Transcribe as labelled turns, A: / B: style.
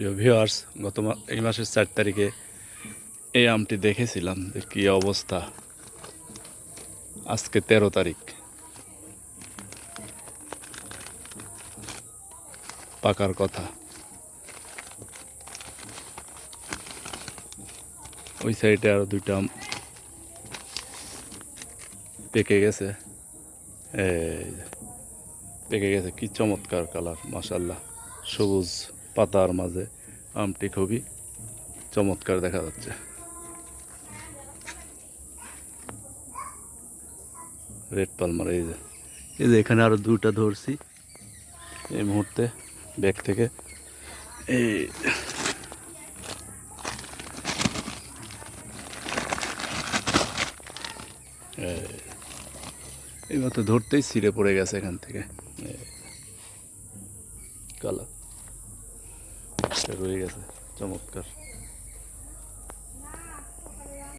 A: প্রিয় ভিউয়ার্স, এই মাসের 4 তারিখে এই আমটি দেখেছিলাম যে কী অবস্থা। আজকে 13 তারিখ, পাকার কথা। ওই সাইডে আরো 2টা আম পেকে গেছে। এই যে পেকে গেছে, কি চমৎকার কালার, মাশাল্লাহ। সবুজ পাতার মাঝে আমটি খুবই চমৎকার দেখা যাচ্ছে। রেড পালমার, এই যে এখানে আরো 2টা ধরছি এই মুহূর্তে ব্যাগ থেকে। এই এইমাত্র ধরতেই ছিঁড়ে পড়ে গেছে এখান থেকে। কালার রয়ে গেছে চমৎকার।